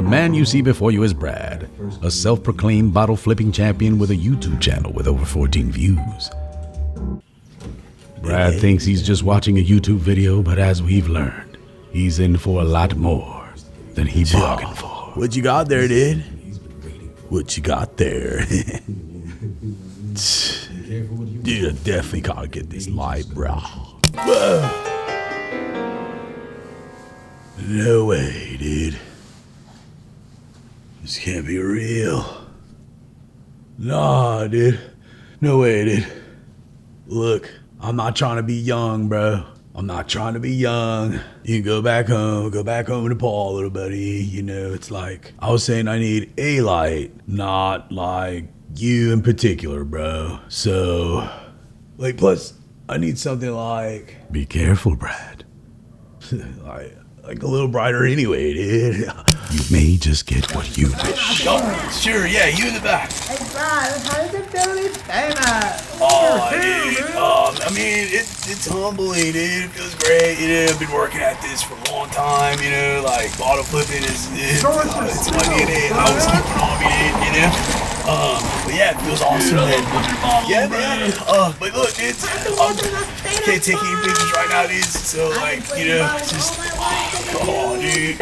man you see before you is Brad, a self-proclaimed bottle flipping champion with a YouTube channel with over 14 views. Brad thinks he's just watching a YouTube video, but as we've learned, he's in for a lot more than he bargained for. What you got there, dude? What you got there? Dude, I definitely gotta get this light, bro. Whoa. No way, dude. This can't be real. Nah, dude. No way, dude. Look, I'm not trying to be young, bro. I'm not trying to be young. You can go back home to Paul, little buddy. You know, it's like, I was saying I need a light, not like you in particular, bro. So, like, plus, I need something like... Be careful, Brad. like a little brighter anyway, dude. You may just get what you wish. Oh, sure, yeah, you in the back. Hey, Brad, how does it feel to be famous? Oh, dude, I mean, it's humbling, dude. It feels great, you know. I've been working at this for a long time, you know. Like, bottle flipping it's my DNA. I was keeping on me, dude, you know. But yeah, it feels awesome, man. Yeah, man. But look, dude, I can't take any pictures right now, dude. So, like, you know, just, oh, dude.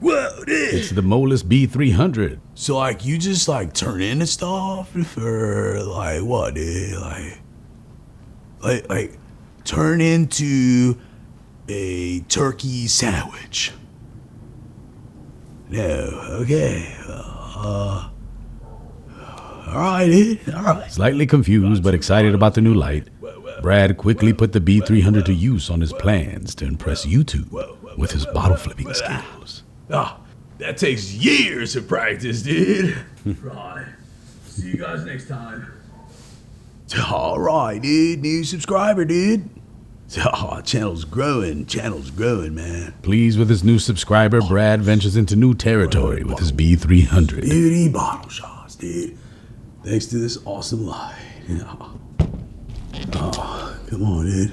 Whoa, dude. It's the Molus B300. So, like, you just, like, turn into stuff for, like, what, dude? Like, turn into a turkey sandwich. No, okay. All right, dude. All right. Slightly confused but excited about the new light, Brad quickly put the B300 to use on his plans to impress YouTube with his bottle flipping skills. Ah, that takes years of practice, dude. Right. See you guys next time. All right, dude. New subscriber, dude. Oh, channel's growing, man. Pleased with his new subscriber, Brad ventures into new territory with his B300. Beauty bottle shots, dude. Thanks to this awesome light. Oh, come on, dude.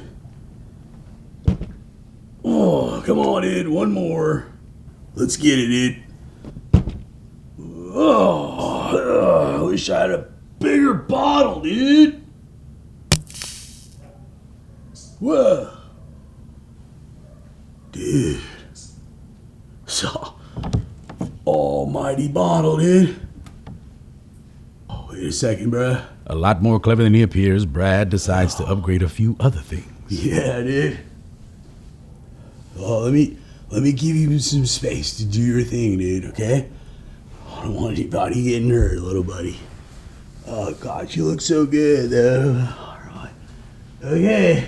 Oh, come on, dude. One more. Let's get it, dude. Oh, I wish I had a bigger bottle, dude. Whoa. Dude. So, almighty bottle, dude. Oh, wait a second, bruh. A lot more clever than he appears, Brad decides to upgrade a few other things. Yeah, dude. Oh, let me give you some space to do your thing, dude, okay? I don't want anybody getting hurt, little buddy. Oh, God, you look so good, though. All right. Okay.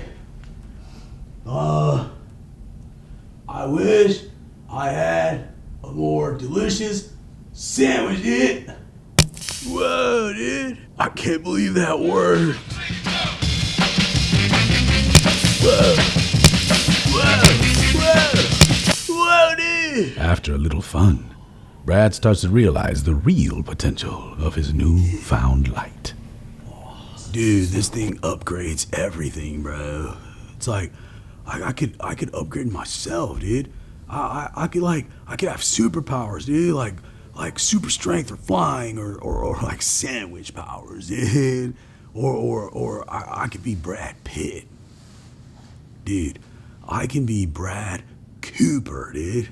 I wish I had a more delicious sandwich, dude. Whoa, dude. I can't believe that worked. Whoa. Whoa, dude. After a little fun, Brad starts to realize the real potential of his newfound light. Dude, this thing upgrades everything, bro. It's like I could upgrade myself, dude. I could have superpowers, dude, like super strength or flying or like sandwich powers, dude. Or I could be Brad Pitt. Dude, I can be Brad Cooper, dude.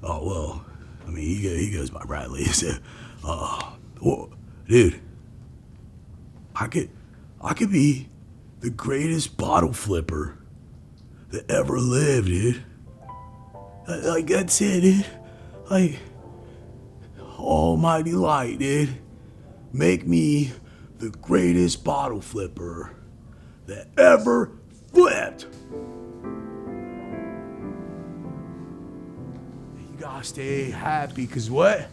Oh, well, I mean, he goes by Bradley, so, dude, I could be the greatest bottle flipper that ever lived, dude. Like, that's it, dude. Like, almighty light, dude. Make me the greatest bottle flipper that ever flipped. You gotta stay happy, cause what?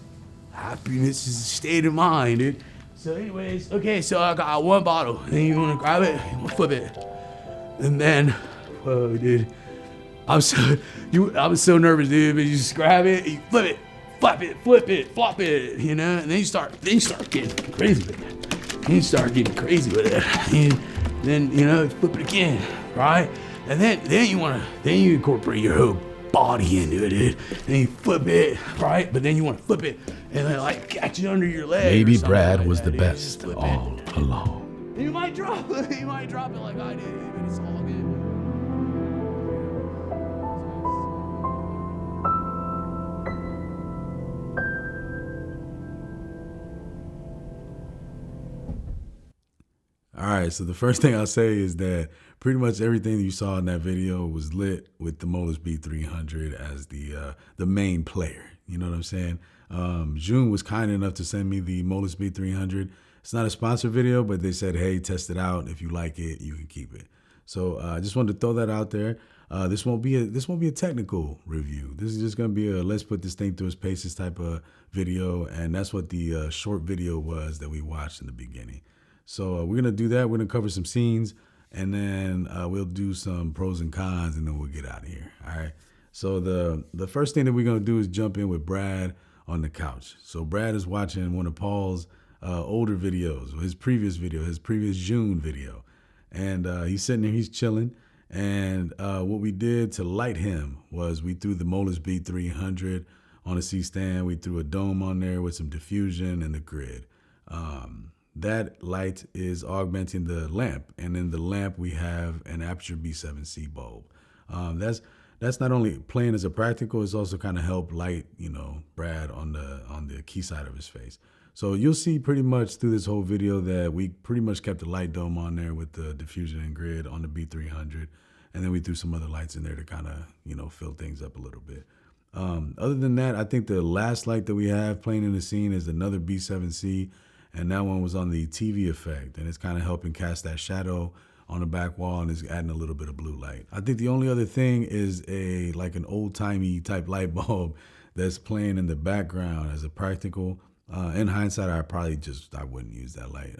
Happiness is a state of mind, dude. So anyways, okay, so I got one bottle, and you wanna grab it, you wanna flip it. And then, whoa, dude, I was so nervous, dude. But you just grab it, you flip it, flap it, flip it, flop it, you know, and then you start getting crazy with it. You start getting crazy with it, and then you know, flip it again, right? And then you incorporate your whole body into it, dude. And you flip it, right? But then you want to flip it and then like catch it under your leg. Maybe or Brad like was that, the dude. best Flip all it. along. You might drop it. You might drop it like I did, but it's all good. All right, so the first thing I'll say is that pretty much everything you saw in that video was lit with the Molus B300 as the main player. You know what I'm saying? ZHIYUN was kind enough to send me the Molus B300. It's not a sponsored video, but they said, hey, test it out. If you like it, you can keep it. So I just wanted to throw that out there. This won't be a technical review. This is just gonna be a let's put this thing through its paces type of video, and that's what the short video was that we watched in the beginning. So we're gonna do that. We're gonna cover some scenes, and then we'll do some pros and cons, and then we'll get out of here. All right. So the first thing that we're gonna do is jump in with Brad on the couch. So Brad is watching one of Paul's older videos, his previous ZHIYUN video, and he's sitting there, he's chilling. And what we did to light him was we threw the Molus B300 on a C-stand. We threw a dome on there with some diffusion and the grid. That light is augmenting the lamp, and in the lamp we have an Aperture B7C bulb. That's not only playing as a practical, it's also kind of help light, you know, Brad on the key side of his face. So you'll see pretty much through this whole video that we pretty much kept the light dome on there with the diffusion and grid on the B300, and then we threw some other lights in there to kind of, you know, fill things up a little bit. Other than that, I think the last light that we have playing in the scene is another B7C. And that one was on the TV effect, and it's kind of helping cast that shadow on the back wall and is adding a little bit of blue light. I think the only other thing is like an old-timey type light bulb that's playing in the background as a practical. In hindsight, I wouldn't use that light.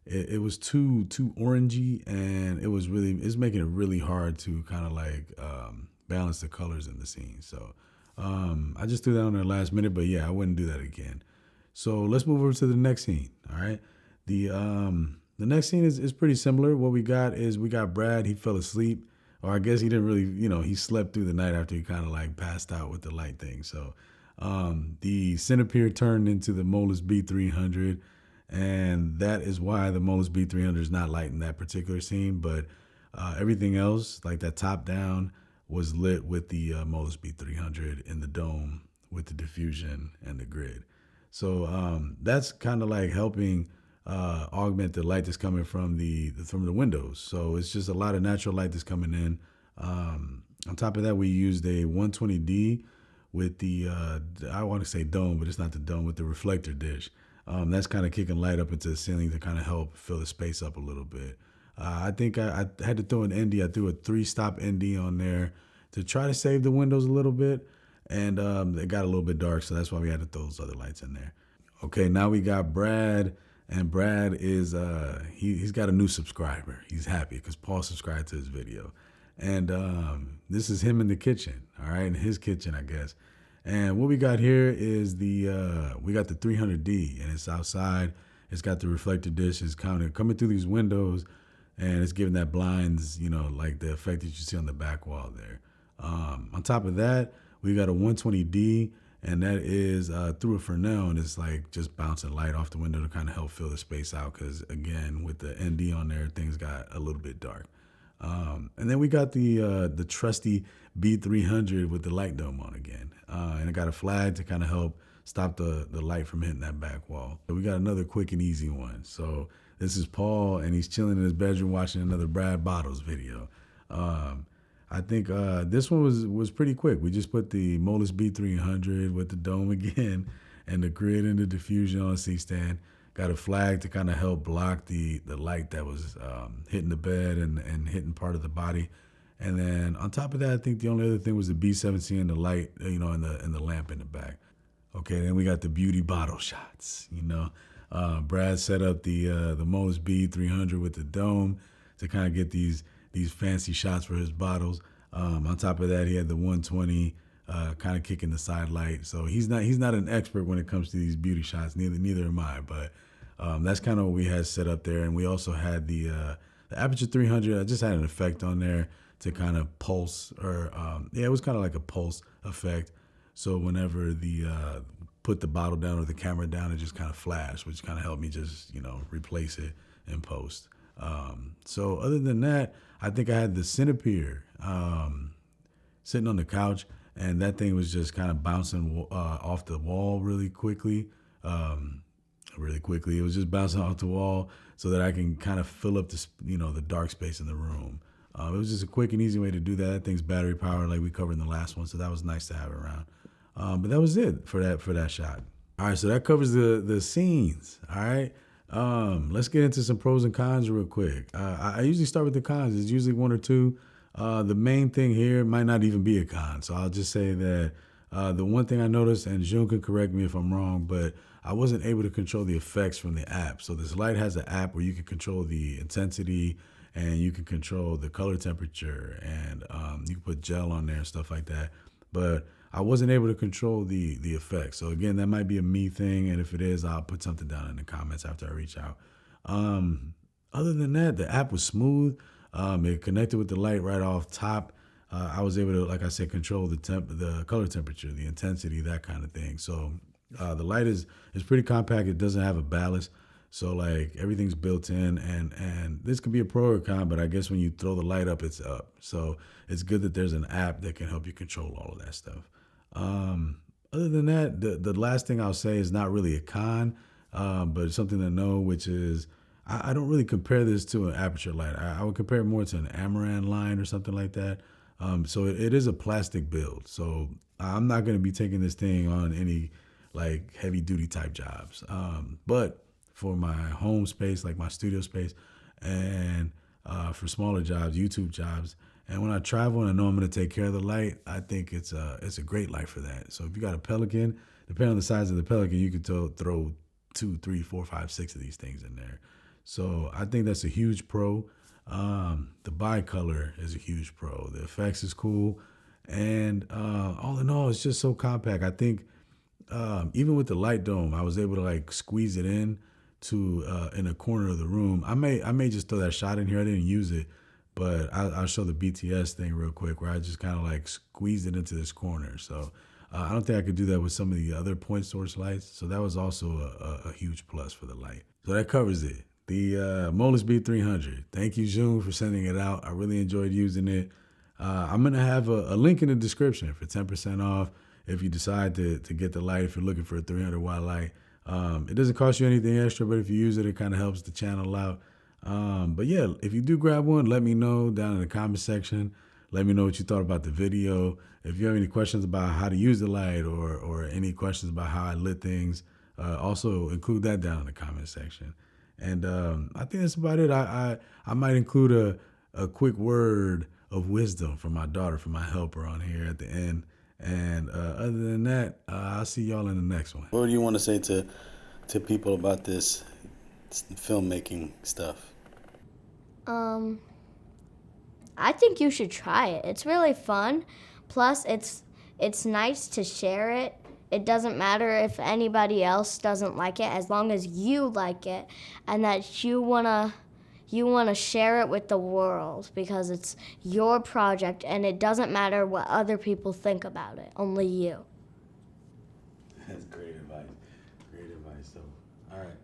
It was too orangey, and it's making it really hard to kind of like balance the colors in the scene. So I just threw that on there last minute, but yeah, I wouldn't do that again. So let's move over to the next scene. All right. The next scene is pretty similar. What we got is Brad. He fell asleep, or I guess he didn't really, you know, he slept through the night after he kind of like passed out with the light thing. So the centipede turned into the Molus B300, and that is why the Molus B300 is not lighting that particular scene. But everything else, like that top down, was lit with the Molus B300 in the dome with the diffusion and the grid. So that's kind of like helping augment the light that's coming from the windows. So it's just a lot of natural light that's coming in. On top of that, we used a 120D with the, I want to say dome, but it's not the dome, with the reflector dish. That's kind of kicking light up into the ceiling to kind of help fill the space up a little bit. I think I had to throw an ND. I threw a 3-stop ND on there to try to save the windows a little bit. And it got a little bit dark, so that's why we had to throw those other lights in there. Okay, now we got Brad, and Brad is, he's got a new subscriber. He's happy because Paul subscribed to his video. And this is him in the kitchen, all right, in his kitchen, I guess. And what we got here is we got the 300D, and it's outside. It's got the reflector dish. It's coming through these windows, and it's giving that blinds, you know, like the effect that you see on the back wall there. On top of that, we got a 120D, and that is through a Fresnel, and it's like just bouncing light off the window to kind of help fill the space out, because again, with the ND on there, things got a little bit dark. And then we got the trusty B300 with the light dome on again, and it got a flag to kind of help stop the light from hitting that back wall. So we got another quick and easy one. So this is Paul, and he's chilling in his bedroom watching another Brad Bottles video. I think this one was pretty quick. We just put the Molus B300 with the dome again and the grid and the diffusion on a C-stand. Got a flag to kind of help block the light that was hitting the bed and hitting part of the body. And then on top of that, I think the only other thing was the B7C and the light, you know, and the lamp in the back. Okay, then we got the beauty bottle shots. You know, Brad set up the Molus B300 with the dome to kind of get these fancy shots for his bottles. On top of that, he had the 120 kind of kicking the side light. So he's not an expert when it comes to these beauty shots. Neither am I. But that's kind of what we had set up there. And we also had the Aperture 300. I just had an effect on there to kind of pulse, or it was kind of like a pulse effect. So whenever the put the bottle down or the camera down, it just kind of flashed, which kind of helped me just replace it in post. So other than that, I think I had the Cinepeer sitting on the couch, and that thing was just kind of bouncing off the wall really quickly. It was just bouncing off the wall so that I can kind of fill up the dark space in the room. It was just a quick and easy way to do that. That thing's battery powered, like we covered in the last one, so that was nice to have around. But that was it for that shot. All right, so that covers the scenes. All right, let's get into some pros and cons real quick. I usually start with the cons. It's usually one or two. The main thing here might not even be a con, so I'll just say that the one thing I noticed, and June can correct me if I'm wrong, but I wasn't able to control the effects from the app. So this light has an app where you can control the intensity, and you can control the color temperature, and you can put gel on there and stuff like that. But I wasn't able to control the effects. So again, that might be a me thing, and if it is, I'll put something down in the comments after I reach out. Other than that, the app was smooth. It connected with the light right off top. I was able to, like I said, control the color temperature, the intensity, that kind of thing. So the light is pretty compact. It doesn't have a ballast. So like everything's built in, and this could be a pro or a con, but I guess when you throw the light up, it's up. So it's good that there's an app that can help you control all of that stuff. Other than that, the last thing I'll say is not really a con, but it's something to know, which is I don't really compare this to an aperture light. I would compare it more to an Amaran line or something like that. So it is a plastic build. So I'm not going to be taking this thing on any like heavy duty type jobs. But for my home space, like my studio space, and for smaller jobs, YouTube jobs, and when I travel and I know I'm going to take care of the light, I think it's a great light for that. So if you got a Pelican, depending on the size of the Pelican, you could throw 2, 3, 4, 5, 6 of these things in there. So I think that's a huge pro. The bicolor is a huge pro. The effects is cool. And all in all, it's just so compact. I think even with the light dome, I was able to like squeeze it in a corner of the room. I may just throw that shot in here. I didn't use it, but I'll show the BTS thing real quick where I just kind of like squeezed it into this corner. So I don't think I could do that with some of the other point source lights. So that was also a huge plus for the light. So that covers it. The Molus B300. Thank you, June, for sending it out. I really enjoyed using it. I'm going to have a link in the description for 10% off if you decide to get the light, if you're looking for a 300 watt light. It doesn't cost you anything extra, but if you use it, it kind of helps the channel out. But yeah, if you do grab one, let me know down in the comment section. Let me know what you thought about the video. If you have any questions about how to use the light or any questions about how I lit things, also include that down in the comment section. And I think that's about it. I might include a quick word of wisdom from my daughter, from my helper on here at the end. And other than that, I'll see y'all in the next one. What do you want to say to people about this filmmaking stuff? I think you should try it. It's really fun. Plus, it's nice to share it. It doesn't matter if anybody else doesn't like it, as long as you like it and that you wanna share it with the world, because it's your project and it doesn't matter what other people think about it, only you. That's great advice. Great advice. So, all right.